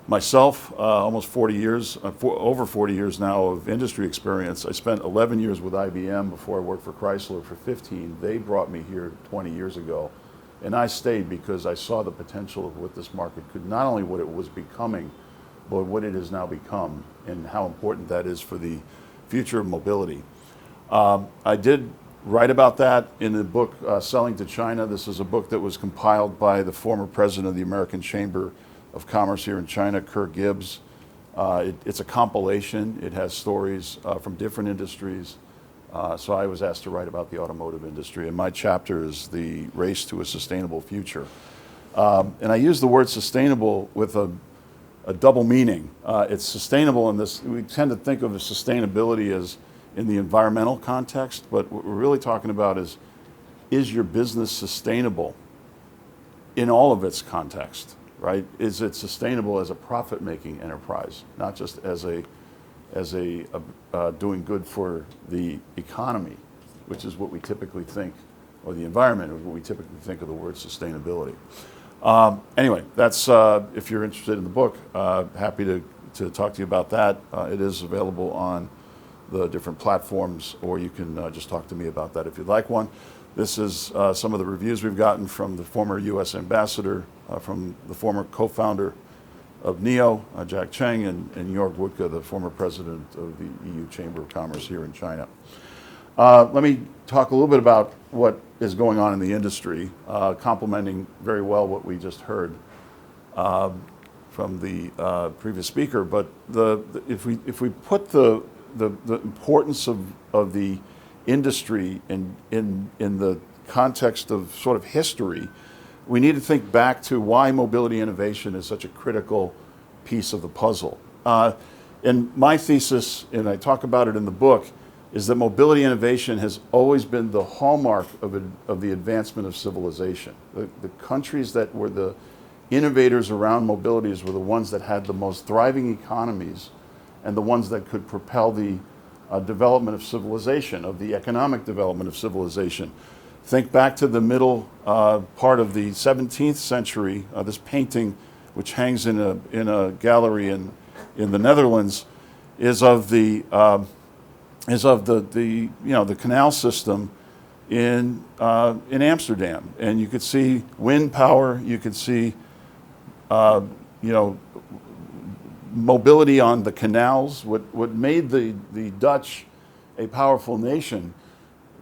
Myself, almost 40 years, over 40 years now of industry experience. I spent 11 years with IBM before I worked for Chrysler for 15. They brought me here 20 years ago. And I stayed because I saw the potential of what this market could, not only what it was becoming, but what it has now become and how important that is for the future of mobility. I did write about that in the book, Selling to China. This is a book that was compiled by the former president of the American Chamber of Commerce here in China, Kirk Gibbs. It's a compilation. It has stories from different industries. So I was asked to write about the automotive industry, and my chapter is the race to a sustainable future. And I use the word sustainable with a double meaning. It's sustainable in this, we tend to think of sustainability as in the environmental context, but what we're really talking about is your business sustainable in all of its context, right? Is it sustainable as a profit-making enterprise, not just as a doing good for the economy, which is what we typically think, or the environment, is what we typically think of the word sustainability. Anyway, that's, if you're interested in the book, happy to talk to you about that. It is available on the different platforms, or you can just talk to me about that if you'd like one. This is some of the reviews we've gotten from the former U.S. ambassador, from the former co-founder of NIO, Jack Cheng, and Georg Wuttke, the former president of the EU Chamber of Commerce here in China. Let me talk a little bit about what is going on in the industry, complementing very well what we just heard from the previous speaker. But if we put the importance of the industry in the context of sort of history, we need to think back to why mobility innovation is such a critical piece of the puzzle. And my thesis, and I talk about it in the book, is that mobility innovation has always been the hallmark of the advancement of civilization. The countries that were the innovators around mobilities were the ones that had the most thriving economies and the ones that could propel the development of civilization, of the economic development of civilization. Think back to the middle part of the 17th century. This painting, which hangs in a gallery in the Netherlands, is of the canal system in Amsterdam, and you could see wind power. You could see mobility on the canals. What made the Dutch a powerful nation,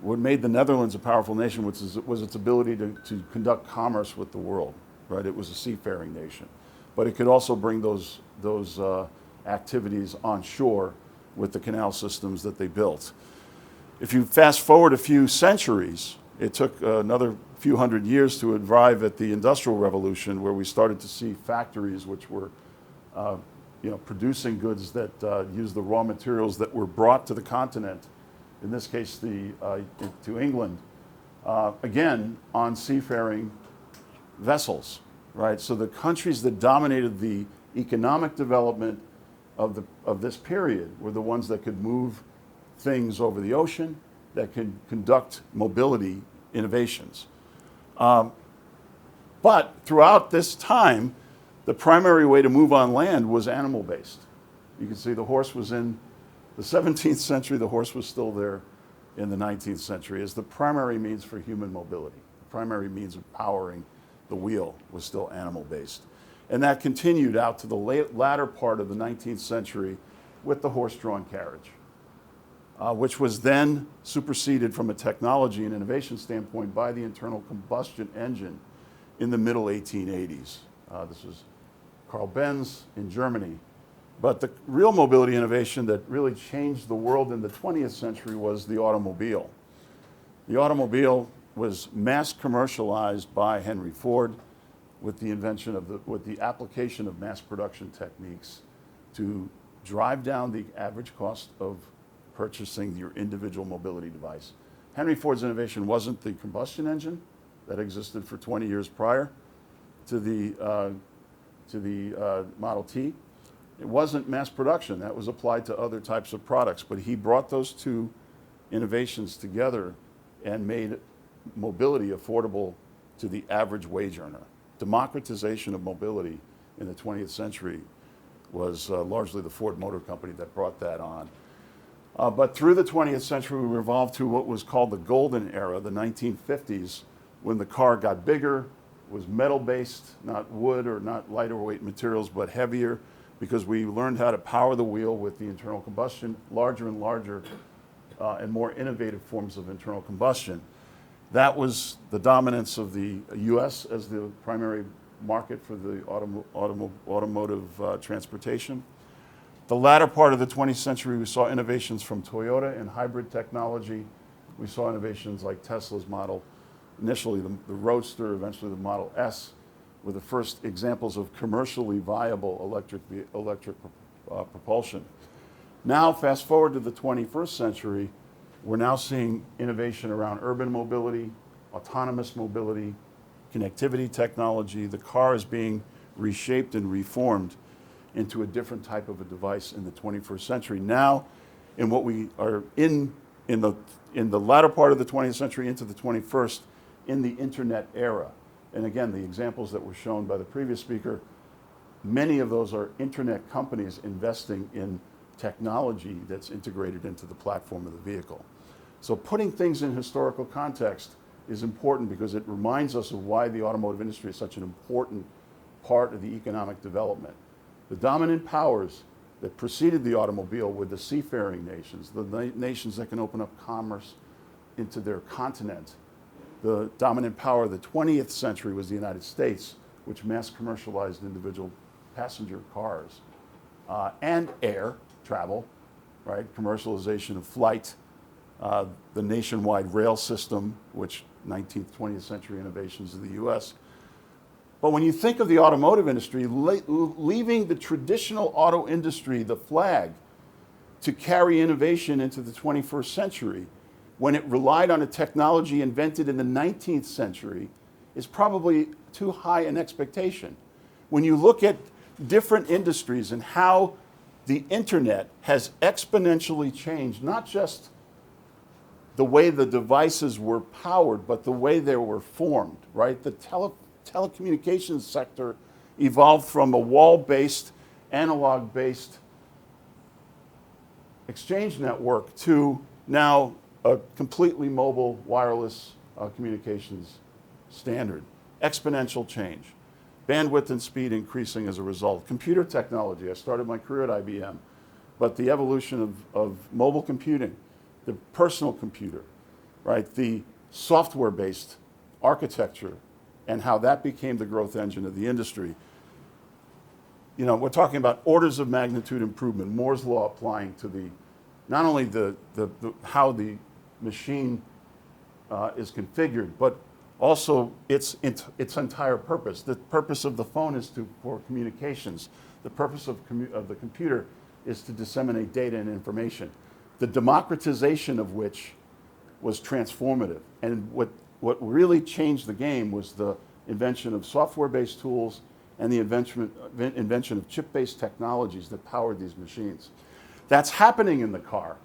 what made the Netherlands a powerful nation, was its ability to conduct commerce with the world. Right, it was a seafaring nation, but it could also bring those activities on shore with the canal systems that they built. If you fast forward a few centuries, it took another few hundred years to arrive at the Industrial Revolution, where we started to see factories which were producing goods that used the raw materials that were brought to the continent, in this case to England, again on seafaring vessels, right? So the countries that dominated the economic development of this period were the ones that could move things over the ocean, that could conduct mobility innovations. But throughout this time, the primary way to move on land was animal-based. You can see the horse was in the 17th century, the horse was still there in the 19th century as the primary means for human mobility. The primary means of powering the wheel was still animal-based. And that continued out to the latter part of the 19th century with the horse-drawn carriage, which was then superseded from a technology and innovation standpoint by the internal combustion engine in the middle 1880s. This was Carl Benz in Germany. But the real mobility innovation that really changed the world in the 20th century was the automobile. The automobile was mass commercialized by Henry Ford with the invention of with the application of mass production techniques to drive down the average cost of purchasing your individual mobility device. Henry Ford's innovation wasn't the combustion engine that existed for 20 years prior to the Model T. It wasn't mass production. That was applied to other types of products. But he brought those two innovations together and made mobility affordable to the average wage earner. Democratization of mobility in the 20th century was largely the Ford Motor Company that brought that on. But through the 20th century, we evolved to what was called the golden era, the 1950s, when the car got bigger, was metal-based, not wood or not lighter weight materials, but heavier, because we learned how to power the wheel with the internal combustion, larger and larger and more innovative forms of internal combustion. That was the dominance of the US as the primary market for the automotive transportation. The latter part of the 20th century, we saw innovations from Toyota in hybrid technology. We saw innovations like Tesla's model, initially the Roadster, eventually the Model S, were the first examples of commercially viable electric propulsion. Now, fast forward to the 21st century, we're now seeing innovation around urban mobility, autonomous mobility, connectivity technology. The car is being reshaped and reformed into a different type of a device in the 21st century. Now, in what we are in the latter part of the 20th century into the 21st, in the internet era. And again, the examples that were shown by the previous speaker, many of those are internet companies investing in technology that's integrated into the platform of the vehicle. So putting things in historical context is important because it reminds us of why the automotive industry is such an important part of the economic development. The dominant powers that preceded the automobile were the seafaring nations, the nations that can open up commerce into their continent. The dominant power of the 20th century was the United States, which mass commercialized individual passenger cars and air travel, right? Commercialization of flight, the nationwide rail system, which 19th, 20th century innovations of the US. But when you think of the automotive industry, leaving the traditional auto industry, the flag, to carry innovation into the 21st century, when it relied on a technology invented in the 19th century, is probably too high an expectation. When you look at different industries and how the internet has exponentially changed, not just the way the devices were powered, but the way they were formed, right? The telecommunications sector evolved from a wall-based, analog-based exchange network to now a completely mobile wireless communications standard. Exponential change. Bandwidth and speed increasing as a result. Computer technology, I started my career at IBM, but the evolution of mobile computing, the personal computer, right? The software-based architecture and how that became the growth engine of the industry. You know, we're talking about orders of magnitude improvement, Moore's law applying to the, not only how the machine is configured, but also its entire purpose. The purpose of the phone is for communications. The purpose of the computer is to disseminate data and information. The democratization of which was transformative. And what really changed the game was the invention of software-based tools and the invention of chip-based technologies that powered these machines. That's happening in the car,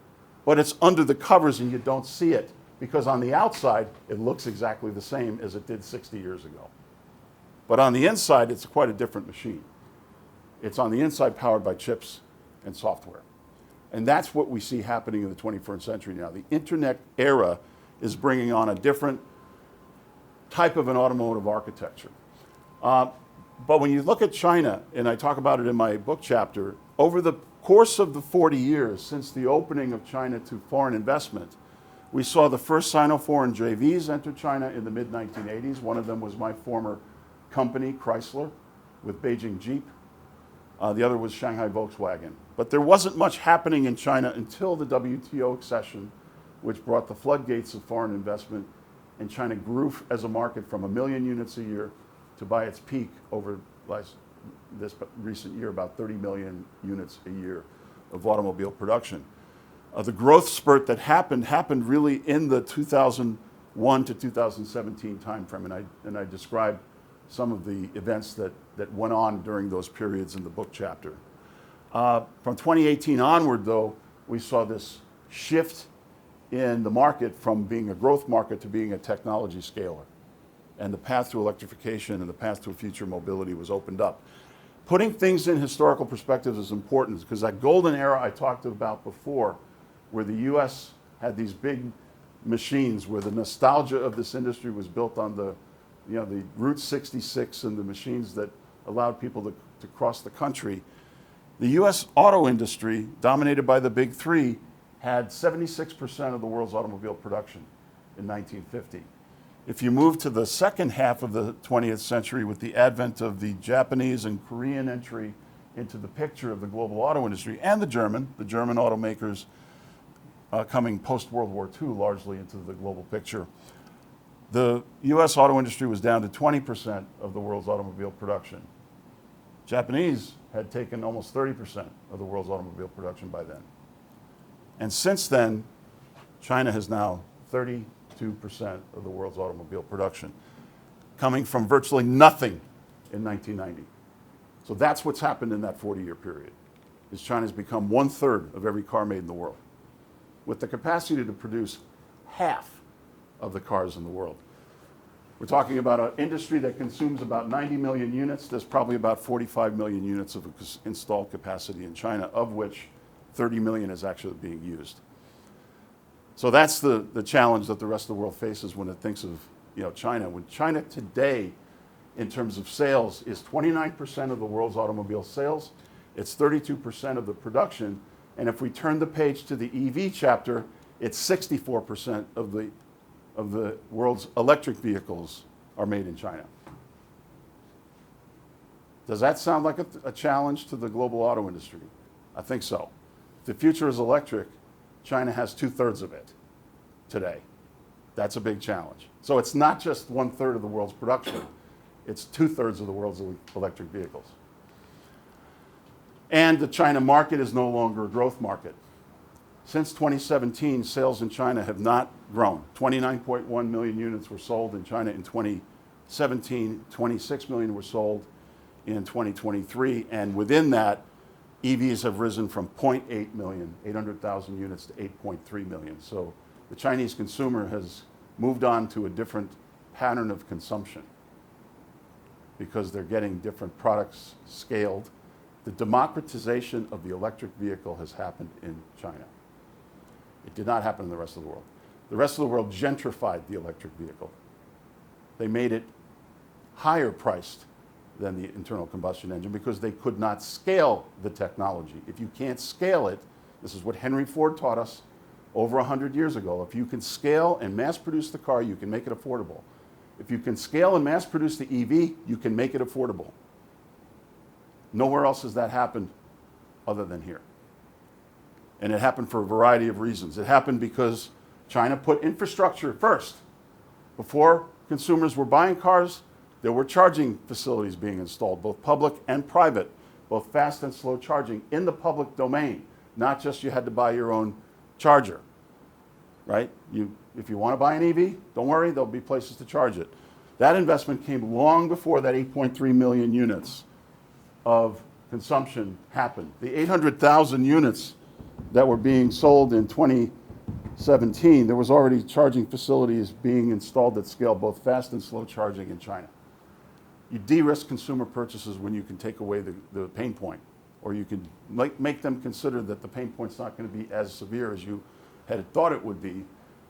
but it's under the covers and you don't see it because on the outside, it looks exactly the same as it did 60 years ago. But on the inside, it's quite a different machine. It's on the inside powered by chips and software. And that's what we see happening in the 21st century now. The internet era is bringing on a different type of an automotive architecture. But when you look at China, and I talk about it in my book chapter, over the course of the 40 years since the opening of China to foreign investment, we saw the first Sino-foreign JVs enter China in the mid-1980s. One of them was my former company, Chrysler, with Beijing Jeep. The other was Shanghai Volkswagen. But there wasn't much happening in China until the WTO accession, which brought the floodgates of foreign investment, and China grew as a market from 1 million units a year to, by its peak over this recent year, about 30 million units a year of automobile production. The growth spurt that happened really in the 2001 to 2017 timeframe, and I describe some of the events that went on during those periods in the book chapter. From 2018 onward, though, we saw this shift in the market from being a growth market to being a technology scaler. And the path to electrification and the path to future mobility was opened up. putting things in historical perspective is important because that golden era I talked about before, where the US had these big machines, where the nostalgia of this industry was built on the Route 66 and the machines that allowed people to cross the country. The US auto industry, dominated by the big three, had 76% of the world's automobile production in 1950. If you move to the second half of the 20th century with the advent of the Japanese and Korean entry into the picture of the global auto industry, and the German automakers coming post-World War II largely into the global picture, the US auto industry was down to 20% of the world's automobile production. Japanese had taken almost 30% of the world's automobile production by then. And since then, China has now 32% of the world's automobile production, coming from virtually nothing in 1990. So that's what's happened in that 40-year period, is China's become 1/3 of every car made in the world, with the capacity to produce half of the cars in the world. We're talking about an industry that consumes about 90 million units. There's probably about 45 million units of installed capacity in China, of which 30 million is actually being used. So that's the challenge that the rest of the world faces when it thinks of China. When China today, in terms of sales, is 29% of the world's automobile sales, it's 32% of the production, and if we turn the page to the EV chapter, it's 64% of the world's electric vehicles are made in China. Does that sound like a challenge to the global auto industry? I think so. If the future is electric, China has 2/3 of it today. That's a big challenge. So it's not just 1/3 of the world's production, it's 2/3 of the world's electric vehicles. And the China market is no longer a growth market. Since 2017, sales in China have not grown. 29.1 million units were sold in China in 2017, 26 million were sold in 2023, and within that, EVs have risen from 0.8 million, 800,000 units, to 8.3 million. So the Chinese consumer has moved on to a different pattern of consumption because they're getting different products scaled. The democratization of the electric vehicle has happened in China. It did not happen in the rest of the world. The rest of the world gentrified the electric vehicle. They made it higher priced than the internal combustion engine because they could not scale the technology. If you can't scale it, this is what Henry Ford taught us over 100 years ago. If you can scale and mass produce the car, you can make it affordable. If you can scale and mass produce the EV, you can make it affordable. Nowhere else has that happened other than here. And it happened for a variety of reasons. It happened because China put infrastructure first. Before consumers were buying cars, there were charging facilities being installed, both public and private, both fast and slow charging in the public domain, not just you had to buy your own charger, right? If you want to buy an EV, don't worry, there'll be places to charge it. That investment came long before that 8.3 million units of consumption happened. The 800,000 units that were being sold in 2017, there was already charging facilities being installed at scale, both fast and slow charging in China. You de-risk consumer purchases when you can take away the pain point, or you can make them consider that the pain point's not going to be as severe as you had thought it would be,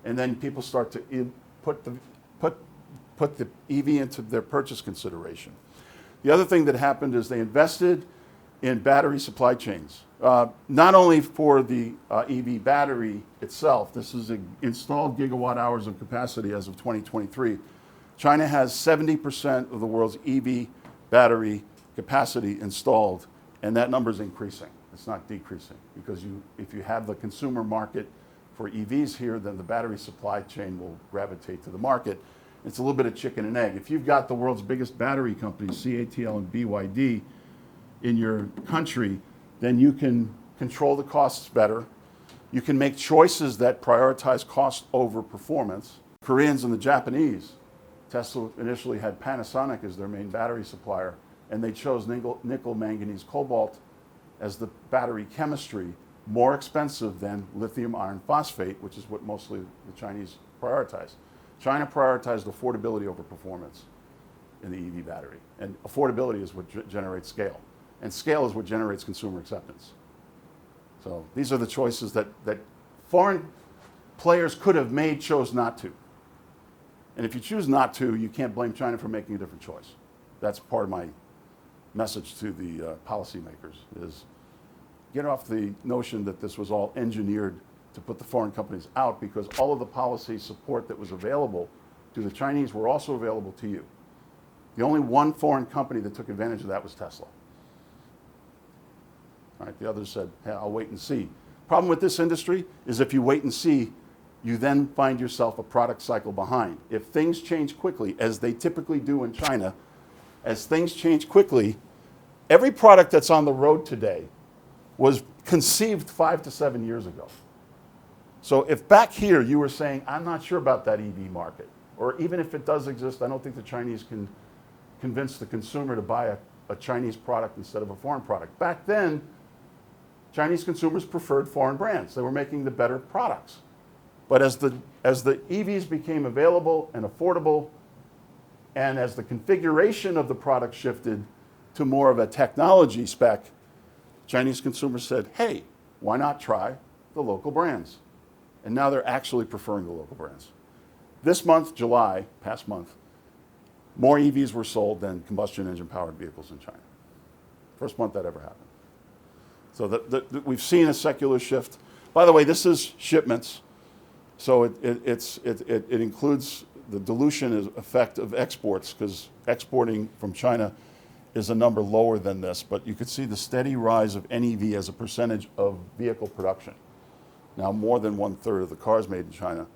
and then people start to put the EV into their purchase consideration. The other thing that happened is they invested in battery supply chains, not only for the EV battery itself. This is installed gigawatt hours of capacity as of 2023. China has 70% of the world's EV battery capacity installed, and that number is increasing. It's not decreasing, because if you have the consumer market for EVs here, then the battery supply chain will gravitate to the market. It's a little bit of chicken and egg. If you've got the world's biggest battery companies, CATL and BYD, in your country, then you can control the costs better. You can make choices that prioritize cost over performance. Koreans and the Japanese, Tesla initially had Panasonic as their main battery supplier, and they chose nickel, manganese, cobalt as the battery chemistry, more expensive than lithium iron phosphate, which is what mostly the Chinese prioritize. China prioritized affordability over performance in the EV battery, and affordability is what generates scale. And scale is what generates consumer acceptance. So these are the choices that foreign players could have made, chose not to. And if you choose not to, you can't blame China for making a different choice. That's part of my message to the policymakers is get off the notion that this was all engineered to put the foreign companies out, because all of the policy support that was available to the Chinese were also available to you. The only one foreign company that took advantage of that was Tesla. All right, the others said, hey, I'll wait and see. Problem with this industry is if you wait and see, you then find yourself a product cycle behind. If things change quickly, as they typically do in China, as things change quickly, every product that's on the road today was conceived 5 to 7 years ago. So if back here you were saying, I'm not sure about that EV market, or even if it does exist, I don't think the Chinese can convince the consumer to buy a Chinese product instead of a foreign product. Back then, Chinese consumers preferred foreign brands. They were making the better products. But as the EVs became available and affordable, and as the configuration of the product shifted to more of a technology spec, Chinese consumers said, hey, why not try the local brands? And now they're actually preferring the local brands. This month, July, past month, more EVs were sold than combustion engine powered vehicles in China. First month that ever happened. So we've seen a secular shift. By the way, this is shipments. So it includes the dilution effect of exports, because exporting from China is a number lower than this, but you could see the steady rise of NEV as a percentage of vehicle production. Now more than 1/3 of the cars made in China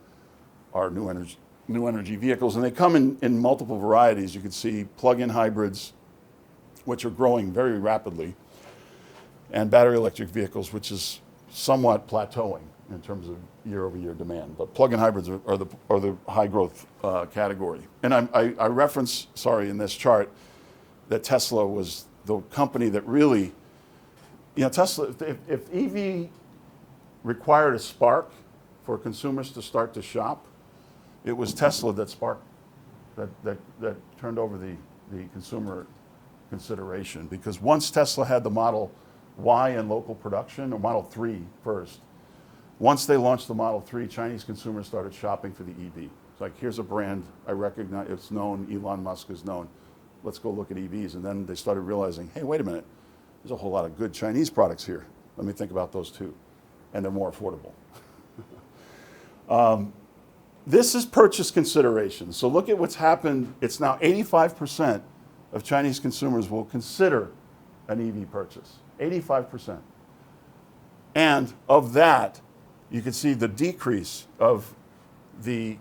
are new energy vehicles, and they come in multiple varieties. You can see plug-in hybrids, which are growing very rapidly, and battery electric vehicles, which is somewhat plateauing in terms of year-over-year demand. But plug-in hybrids are the high growth category. And I reference, in this chart, that Tesla was the company that really, Tesla, if EV required a spark for consumers to start to shop, it was Tesla that sparked, that turned over the consumer consideration. Because once Tesla had the Model Y in local production, or Model 3 first, once they launched the Model 3, Chinese consumers started shopping for the EV. It's like, here's a brand I recognize, it's known, Elon Musk is known, let's go look at EVs. And then they started realizing, hey, wait a minute, there's a whole lot of good Chinese products here. Let me think about those too. And they're more affordable. This is purchase consideration. So look at what's happened. It's now 85% of Chinese consumers will consider an EV purchase. 85%. And of that, you can see the decrease of the,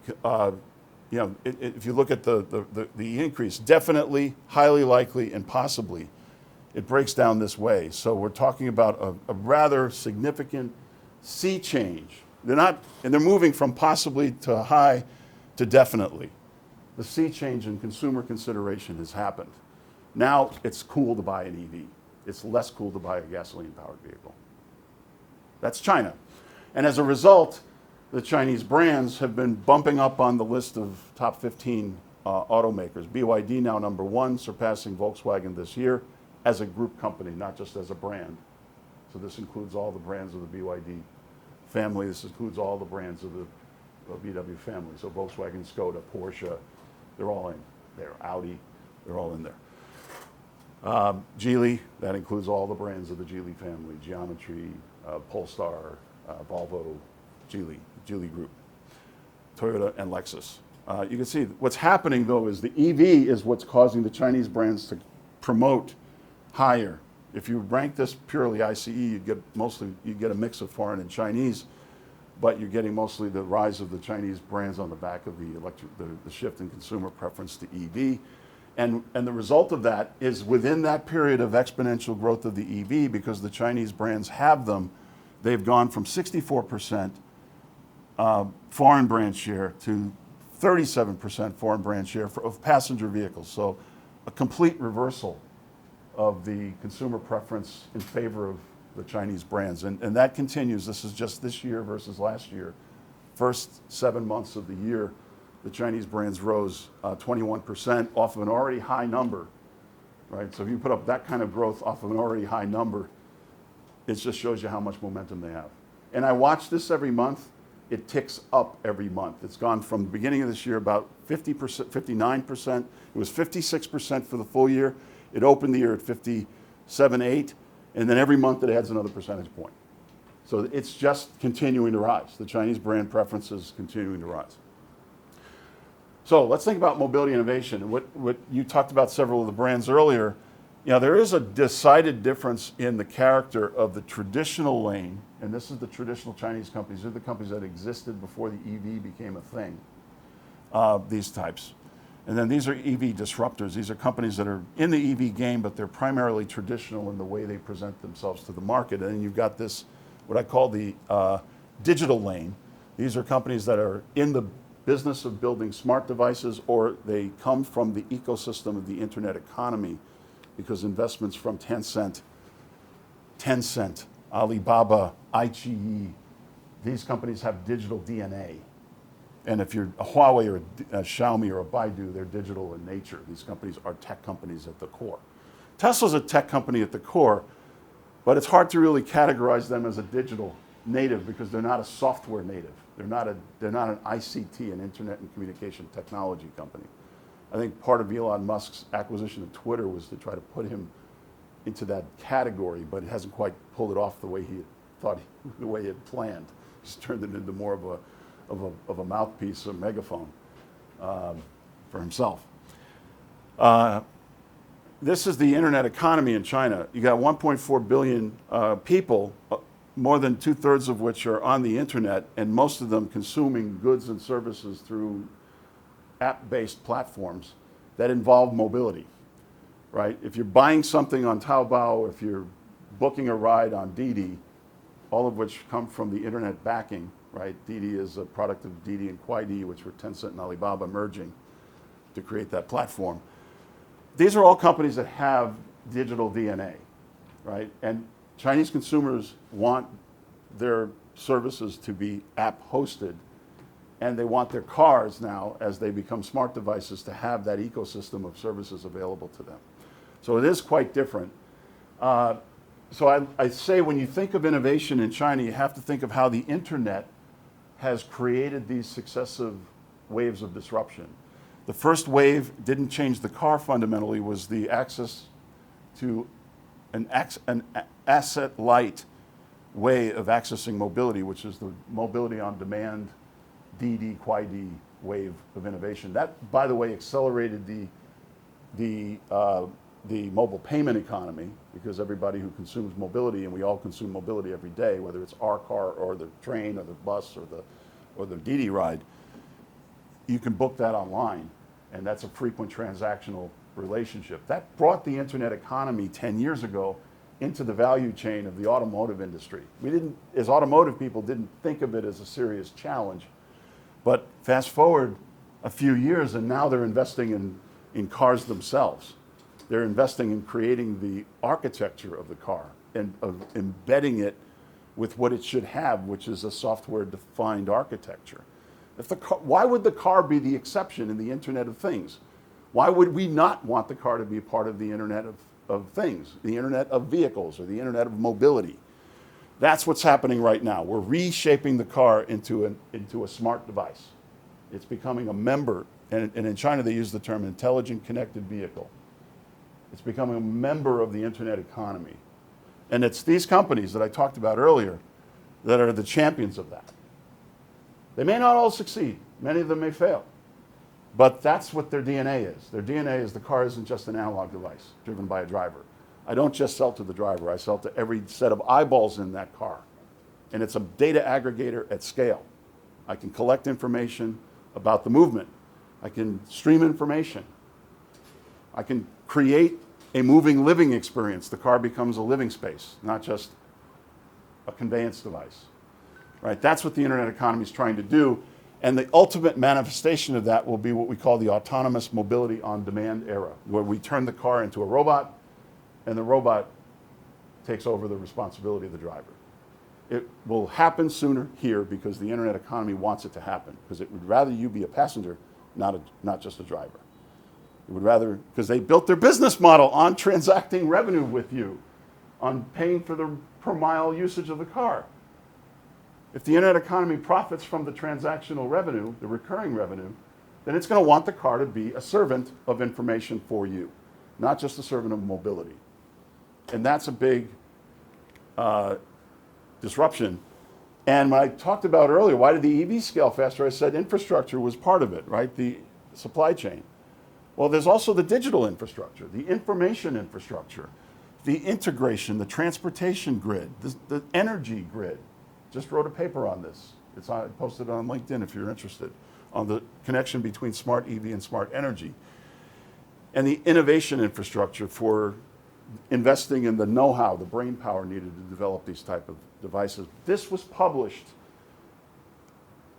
if you look at the increase, definitely, highly likely, and possibly, it breaks down this way. So we're talking about a rather significant sea change. They're moving from possibly to high to definitely. The sea change in consumer consideration has happened. Now it's cool to buy an EV. It's less cool to buy a gasoline-powered vehicle. That's China. And as a result, the Chinese brands have been bumping up on the list of top 15 automakers. BYD now number 1, surpassing Volkswagen this year as a group company, not just as a brand. So this includes all the brands of the BYD family. This includes all the brands of the VW family. So Volkswagen, Skoda, Porsche, they're all in there. Audi, they're all in there. Geely, that includes all the brands of the Geely family. Geometry, Polestar, Volvo, Geely Group, Toyota, and Lexus. You can see what's happening though is the EV is what's causing the Chinese brands to promote higher. If you rank this purely ICE, you'd get a mix of foreign and Chinese, but you're getting mostly the rise of the Chinese brands on the back of the shift in consumer preference to EV. And the result of that is within that period of exponential growth of the EV, because the Chinese brands have them, they've gone from 64% foreign brand share to 37% foreign brand share of passenger vehicles. So a complete reversal of the consumer preference in favor of the Chinese brands. And that continues. This is just this year versus last year. First 7 months of the year, the Chinese brands rose 21% off of an already high number right? So if you put up that kind of growth off of an already high number, it just shows you how much momentum they have. And I watch this every month. It ticks up every month. It's gone from the beginning of this year about 50%, 59%. It was 56% for the full year. It opened the year at 57, 8, and then every month it adds another percentage point. So it's just continuing to rise. The Chinese brand preference is continuing to rise. So let's think about mobility innovation. What you talked about several of the brands earlier. There is a decided difference in the character of the traditional lane, and this is the traditional Chinese companies. They're the companies that existed before the EV became a thing, these types. And then these are EV disruptors. These are companies that are in the EV game, but they're primarily traditional in the way they present themselves to the market. And then you've got this, what I call the digital lane. These are companies that are in the business of building smart devices, or they come from the ecosystem of the internet economy, because investments from Tencent, Alibaba, iQIYI, these companies have digital DNA. And if you're a Huawei or a Xiaomi or a Baidu, they're digital in nature. These companies are tech companies at the core. Tesla's a tech company at the core, but it's hard to really categorize them as a digital native because they're not a software native. They're not an ICT, an internet and communication technology company. I think part of Elon Musk's acquisition of Twitter was to try to put him into that category, but it hasn't quite pulled it off the way he thought, the way he had planned. He's turned it into more of a mouthpiece, a megaphone for himself. This is the internet economy in China. You got 1.4 billion people, more than 2/3 of which are on the internet, and most of them consuming goods and services through app-based platforms that involve mobility, right? If you're buying something on Taobao, if you're booking a ride on Didi, all of which come from the internet backing, right? Didi is a product of Didi and Kuaidi, which were Tencent and Alibaba merging to create that platform. These are all companies that have digital DNA, right? And Chinese consumers want their services to be app hosted, and they want their cars now, as they become smart devices, to have that ecosystem of services available to them. So it is quite different. So I say when you think of innovation in China, you have to think of how the internet has created these successive waves of disruption. The first wave didn't change the car fundamentally, was the access to an asset-light way of accessing mobility, which is the mobility on demand, Didi, Kuaidi wave of innovation. That, by the way, accelerated the mobile payment economy, because everybody who consumes mobility, and we all consume mobility every day, whether it's our car or the train or the bus or the Didi ride, you can book that online, and that's a frequent transactional relationship. That brought the internet economy 10 years ago into the value chain of the automotive industry. We didn't, as automotive people, didn't think of it as a serious challenge, but fast forward a few years and now they're investing in cars themselves. They're investing in creating the architecture of the car and of embedding it with what it should have, which is a software-defined architecture. Why would the car be the exception in the Internet of Things? Why would we not want the car to be a part of the Internet of Things, the Internet of Vehicles, or the Internet of Mobility? That's what's happening right now. We're reshaping the car into a smart device. It's becoming a member, and in China they use the term intelligent connected vehicle. It's becoming a member of the internet economy. And it's these companies that I talked about earlier that are the champions of that. They may not all succeed. Many of them may fail. But that's what their DNA is. Their DNA is the car isn't just an analog device driven by a driver. I don't just sell to the driver. I sell to every set of eyeballs in that car. And it's a data aggregator at scale. I can collect information about the movement. I can stream information. I can create a moving living experience. The car becomes a living space, not just a conveyance device. Right? That's what the internet economy is trying to do. And the ultimate manifestation of that will be what we call the autonomous mobility on demand era, where we turn the car into a robot and the robot takes over the responsibility of the driver. It will happen sooner here because the internet economy wants it to happen, because it would rather you be a passenger, not just a driver. They would rather, because they built their business model on transacting revenue with you, on paying for the per mile usage of the car. If the internet economy profits from the transactional revenue, the recurring revenue, then it's going to want the car to be a servant of information for you, not just a servant of mobility. And that's a big disruption. And when I talked about earlier, why did the EV scale faster? I said infrastructure was part of it, right? The supply chain. Well, there's also the digital infrastructure, the information infrastructure, the integration, the transportation grid, the energy grid. Just wrote a paper on this. I posted it on LinkedIn if you're interested, on the connection between smart EV and smart energy. And the innovation infrastructure for investing in the know-how, the brain power needed to develop these type of devices. This was published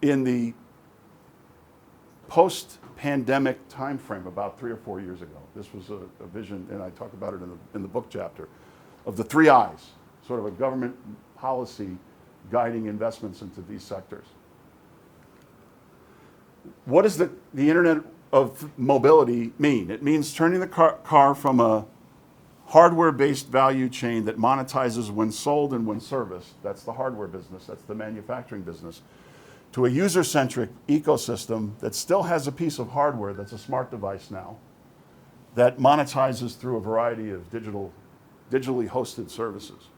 in the post-pandemic timeframe about 3 or 4 years ago. This was a vision, and I talk about it in the book chapter, of the 3 I's, sort of a government policy guiding investments into these sectors. What does the Internet of Mobility mean? It means turning the car from a hardware-based value chain that monetizes when sold and when serviced. That's the hardware business, that's the manufacturing business, to a user-centric ecosystem that still has a piece of hardware that's a smart device now, that monetizes through a variety of digitally hosted services.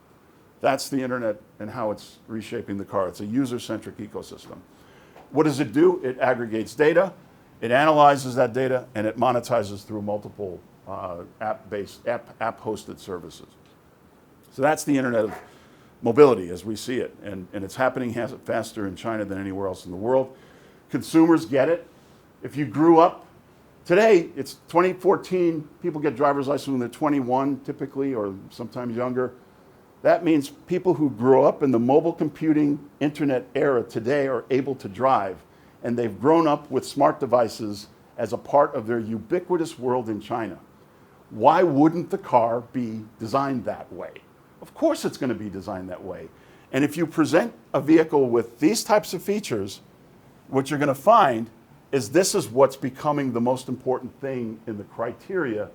That's the internet and how it's reshaping the car. It's a user-centric ecosystem. What does it do? It aggregates data, it analyzes that data, and it monetizes through multiple app-hosted services. So that's the Internet of Mobility as we see it, and it's happening faster in China than anywhere else in the world. Consumers get it. If you grew up, today it's 2014, people get driver's license when they're 21 typically, or sometimes younger. That means people who grew up in the mobile computing internet era today are able to drive, and they've grown up with smart devices as a part of their ubiquitous world in China. Why wouldn't the car be designed that way? Of course it's going to be designed that way. And if you present a vehicle with these types of features, what you're going to find is this is what's becoming the most important thing in the criteria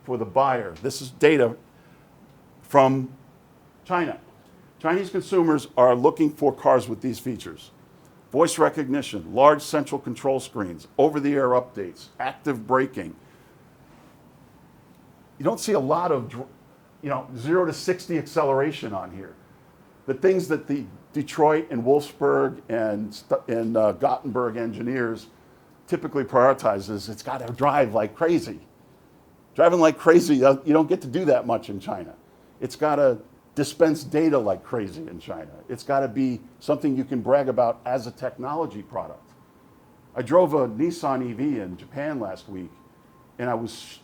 for the buyer. This is data from China. Chinese consumers are looking for cars with these features. Voice recognition, large central control screens, over-the-air updates, active braking. You don't see a lot of 0 to 60 acceleration on here. The things that the Detroit and Wolfsburg and Gothenburg engineers typically prioritize is it's got to drive like crazy. Driving like crazy, you don't get to do that much in China. It's got to dispense data like crazy in China. It's got to be something you can brag about as a technology product. I drove a Nissan EV in Japan last week, and I was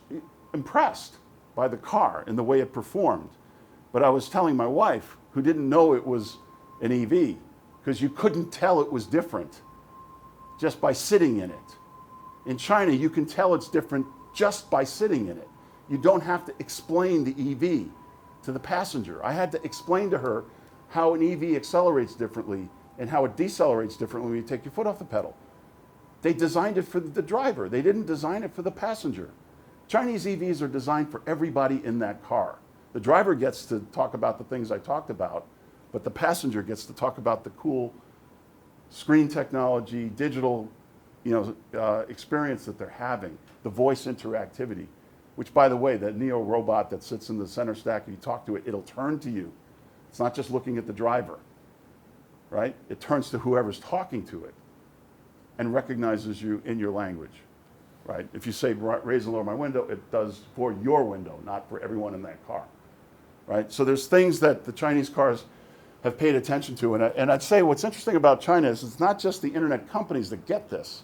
impressed by the car and the way it performed. But I was telling my wife, who didn't know it was an EV, because you couldn't tell it was different just by sitting in it. In China, you can tell it's different just by sitting in it. You don't have to explain the EV to the passenger. I had to explain to her how an EV accelerates differently and how it decelerates differently when you take your foot off the pedal. They designed it for the driver. They didn't design it for the passenger. Chinese EVs are designed for everybody in that car. The driver gets to talk about the things I talked about, but the passenger gets to talk about the cool screen technology, digital experience that they're having, the voice interactivity, which, by the way, that Neo robot that sits in the center stack, if you talk to it, it'll turn to you. It's not just looking at the driver, right? It turns to whoever's talking to it and recognizes you in your language. Right? If you say raise and lower my window, it does for your window, not for everyone in that car. Right? So there's things that the Chinese cars have paid attention to. And I'd say what's interesting about China is it's not just the internet companies that get this.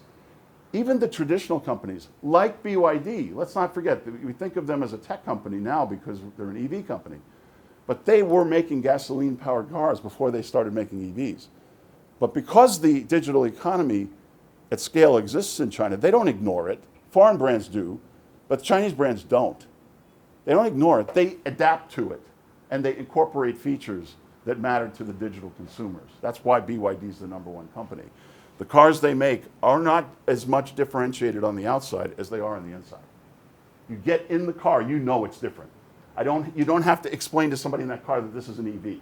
Even the traditional companies, like BYD, let's not forget, we think of them as a tech company now because they're an EV company. But they were making gasoline-powered cars before they started making EVs. But because the digital economy at scale exists in China, they don't ignore it. Foreign brands do, but Chinese brands don't. They don't ignore it. They adapt to it, and they incorporate features that matter to the digital consumers. That's why BYD is the #1 company. The cars they make are not as much differentiated on the outside as they are on the inside. You get in the car, you know it's different. You don't have to explain to somebody in that car that this is an EV.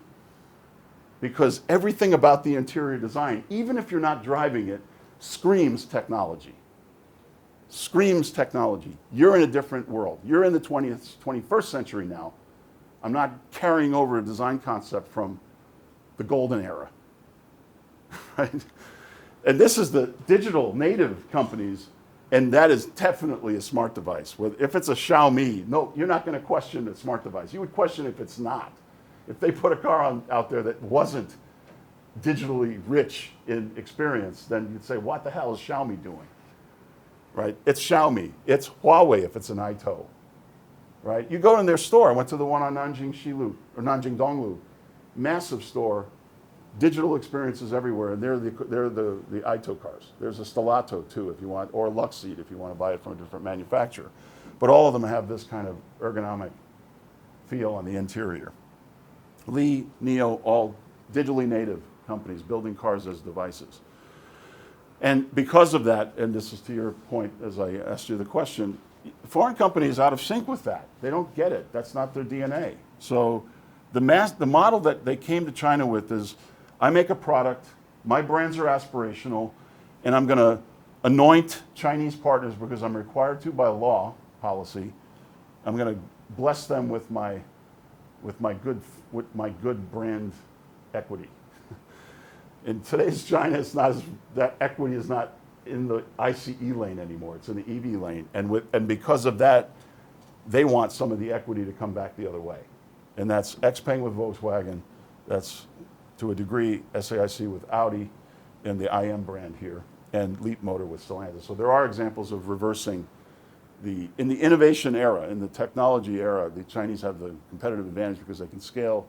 Because everything about the interior design, even if you're not driving it, screams technology. Screams technology. You're in a different world. You're in the 21st century now. I'm not carrying over a design concept from the golden era. Right? And this is the digital native companies, and that is definitely a smart device. If it's a Xiaomi, no, you're not going to question a smart device. You would question if it's not. If they put a car out there that wasn't digitally rich in experience, then you'd say, what the hell is Xiaomi doing? Right? It's Xiaomi. It's Huawei if it's an iTo. Right? You go in their store. I went to the one on Nanjing Donglu. Massive store, digital experiences everywhere, and they're the iTo cars. There's a Stellato too, if you want, or a Luxeed if you want to buy it from a different manufacturer. But all of them have this kind of ergonomic feel on the interior. Li, NIO, all digitally native companies building cars as devices. And because of that, and this is to your point as I asked you the question, foreign companies out of sync with that. They don't get it. That's not their DNA. So the model that they came to China with is, I make a product, my brands are aspirational, and I'm going to anoint Chinese partners because I'm required to by law policy. I'm going to bless them with my good brand equity. In today's China, that equity is not in the ICE lane anymore. It's in the EV lane, and because of that, they want some of the equity to come back the other way, and that's XPeng with Volkswagen. That's to a degree SAIC with Audi, and the IM brand here, and Leap Motor with Stellantis. So there are examples of reversing in the innovation era, in the technology era, the Chinese have the competitive advantage because they can scale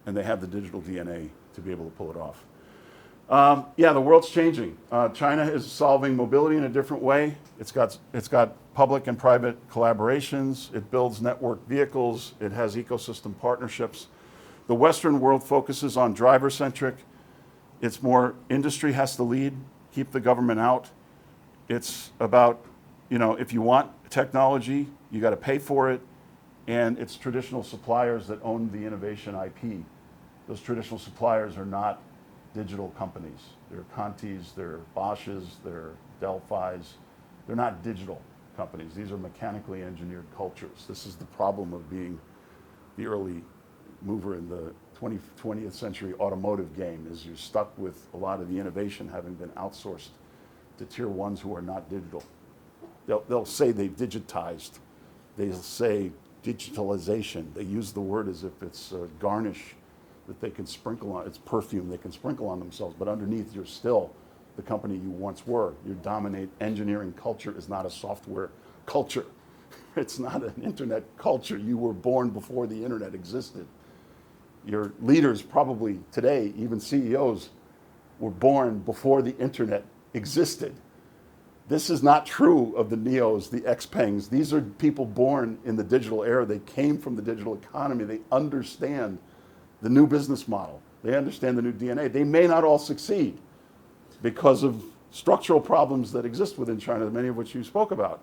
and they have the digital DNA to be able to pull it off. Yeah, the world's changing. China is solving mobility in a different way. It's got public and private collaborations. It builds networked vehicles. It has ecosystem partnerships. The Western world focuses on driver-centric. It's more industry has to lead, keep the government out. It's about, if you want technology, you got to pay for it, and it's traditional suppliers that own the innovation IP. Those traditional suppliers are not digital companies. They're Contis, they're Bosches, they're Delphis. They're not digital companies. These are mechanically engineered cultures. This is the problem of being the early mover in the 20th century automotive game, is you're stuck with a lot of the innovation having been outsourced to tier ones who are not digital. They'll say they've digitized. They'll say digitalization. They use the word as if it's a garnish that they can sprinkle on. It's perfume they can sprinkle on themselves, but underneath you're still the company you once were. Your dominate engineering culture is not a software culture. It's not an internet culture. You were born before the internet existed. Your leaders probably today, even CEOs, were born before the internet existed. This is not true of the NIOs, the XPengs. These are people born in the digital era. They came from the digital economy. They understand the new business model. They understand the new DNA. They may not all succeed because of structural problems that exist within China, many of which you spoke about.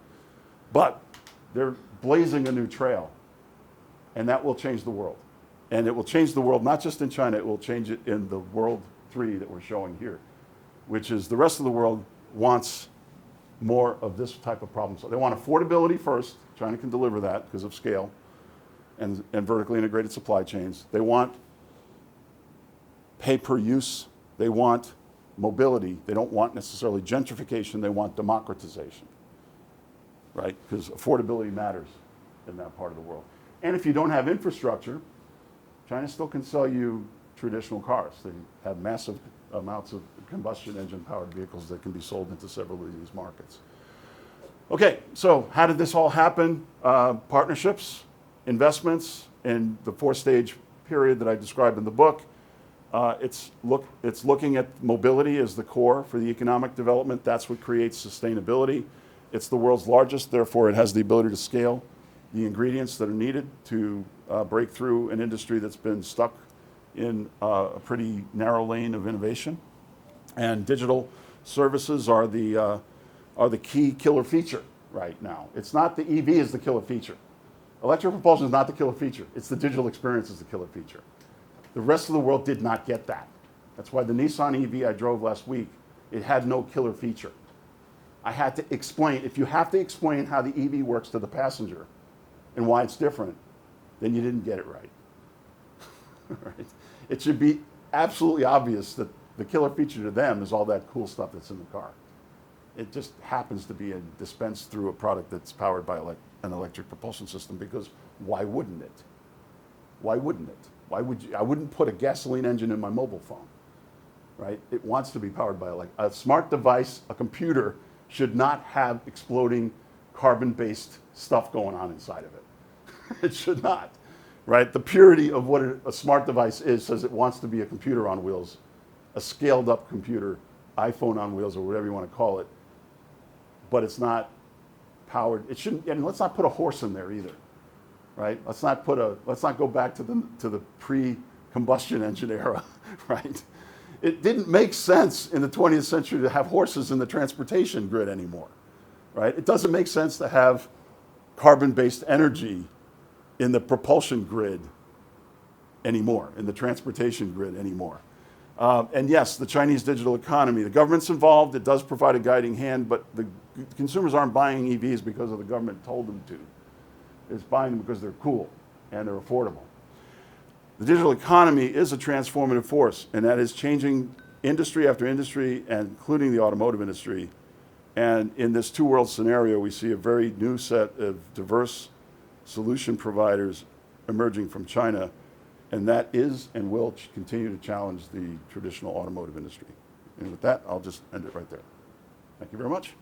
But they're blazing a new trail, and that will change the world. And it will change the world not just in China, it will change it in the world 3 that we're showing here, which is the rest of the world wants more of this type of problem. So they want affordability first. China can deliver that because of scale and vertically integrated supply chains. They want pay per use. They want mobility. They don't want necessarily gentrification. They want democratization, right? Because affordability matters in that part of the world. And if you don't have infrastructure, China still can sell you traditional cars. They have massive amounts of combustion engine powered vehicles that can be sold into several of these markets. Okay, so how did this all happen? Partnerships, investments in the 4-stage period that I described in the book. It's looking at mobility as the core for the economic development. That's what creates sustainability. It's the world's largest, therefore it has the ability to scale the ingredients that are needed to break through an industry that's been stuck in a pretty narrow lane of innovation. And digital services are the key killer feature right now. It's not the EV is the killer feature. Electric propulsion is not the killer feature. It's the digital experience is the killer feature. The rest of the world did not get that. That's why the Nissan EV I drove last week, it had no killer feature. I had to explain, if you have to explain how the EV works to the passenger and why it's different, then you didn't get it right. Right? It should be absolutely obvious that the killer feature to them is all that cool stuff that's in the car. It just happens to be dispensed through a product that's powered by an electric propulsion system, because why wouldn't it? Why wouldn't it? Why would you? I wouldn't put a gasoline engine in my mobile phone, right? It wants to be powered by a smart device. A computer should not have exploding carbon-based stuff going on inside of it. It should not, right? The purity of what a smart device is says it wants to be a computer on wheels, a scaled-up computer, iPhone on wheels, or whatever you want to call it. But it's not powered. It shouldn't. And let's not put a horse in there either, right? Let's not go back to the pre-combustion engine era, right? It didn't make sense in the 20th century to have horses in the transportation grid anymore, right? It doesn't make sense to have carbon-based energy in the propulsion grid anymore, in the transportation grid anymore. And yes, the Chinese digital economy, the government's involved, it does provide a guiding hand, but the consumers aren't buying EVs because the government told them to. It's buying them because they're cool and they're affordable. The digital economy is a transformative force, and that is changing industry after industry, and including the automotive industry. And in this two-world scenario, we see a very new set of diverse solution providers emerging from China, and that is and will continue to challenge the traditional automotive industry. And with that, I'll just end it right there. Thank you very much.